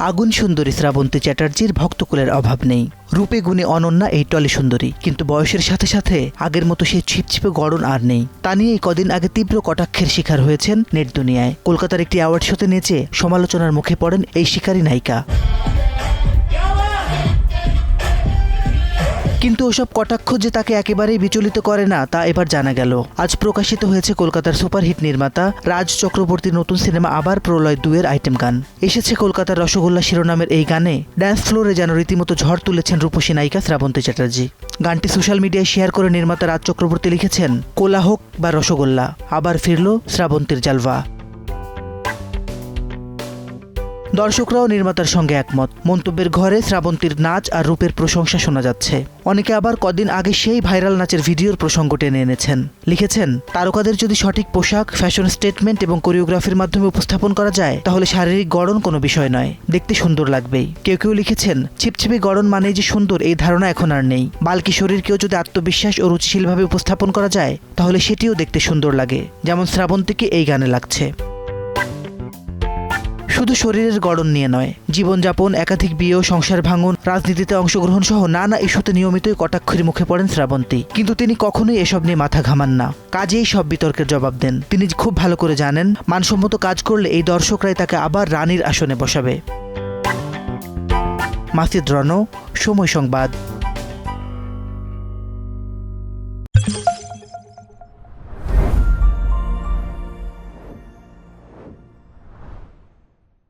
আগুন সুন্দরী শ্রাবন্তী চ্যাটার্জির ভক্তকুলের অভাব নেই। রূপে গুণে অনন্যা এই টলি সুন্দরী, কিন্তু বয়সের সাথে সাথে আগের মতো সেই ছিপছিপে গড়ন আর নেই। তা নিয়েই কদিন আগে তীব্র কটাক্ষের শিকার হয়েছেন নেট দুনিয়ায়। কলকাতার একটি অ্যাওয়ার্ড শোতে নেচে সমালোচনার মুখে পড়েন এই শিকারী নায়িকা। কিন্তু ওসব কটাক্ষ যে তাকে একেবারেই বিচলিত করে না তা এবার জানা গেল। আজ প্রকাশিত হয়েছে কলকাতার সুপারহিট নির্মাতা রাজ চক্রবর্তীর নতুন সিনেমা আবার প্রলয় 2 এর আইটেম গান। এসেছে কলকাতার রসগোল্লা শিরোনামের এই গানে ড্যান্স ফ্লোরে যেন রীতিমতো ঝড় তুলেছেন রূপসী নায়িকা শ্রাবন্তী চ্যাটার্জি। গানটি সোশ্যাল মিডিয়ায় শেয়ার করে নির্মাতা রাজ চক্রবর্তী লিখেছেন, কোলা হোক বা রসগোল্লা, আবার ফিরল শ্রাবন্তীর জালভা। দর্শকরাও নির্মাতার সঙ্গে একমত। মন্তব্যের ঘরে শ্রাবন্তীর নাচ আর রূপের প্রশংসা শোনা যাচ্ছে। অনেকে আবার কদিন আগে সেই ভাইরাল নাচের ভিডিওর প্রসঙ্গ টেনে এনেছেন। লিখেছেন, তারকাদের যদি সঠিক পোশাক, ফ্যাশন স্টেটমেন্ট এবং কোরিওগ্রাফির মাধ্যমে উপস্থাপন করা যায় তাহলে শারীরিক গড়ন কোনো বিষয় নয়, দেখতে সুন্দর লাগবেই। কেউ কেউ লিখেছেন, ছিপছিপে গড়ন মানেই যে সুন্দর এই ধারণা এখন আর নেই। বাল্কি শরীরকেও যদি আত্মবিশ্বাস ও রুচিশীলভাবে উপস্থাপন করা যায় তাহলে সেটিও দেখতে সুন্দর লাগে, যেমন শ্রাবন্তীকে এই গানে লাগছে। শুধু শরীরের গড়ন নিয়ে নয়, জীবনযাপন, একাধিক বিয়ে, সংসার ভাঙন, রাজনীতিতে অংশগ্রহণ সহ নানা ইস্যুতে নিয়মিতই কটাক্ষের মুখে পড়েন শ্রাবন্তী। কিন্তু তিনি কখনোই এসব নিয়ে মাথা ঘামান না, কাজেই সব বিতর্কের জবাব দেন। তিনি খুব ভালো করে জানেন মানসম্মত কাজ করলে এই দর্শকরাই তাকে আবার রানীর আসনে বসাবে। মাসিদ রনো, সময় সংবাদ।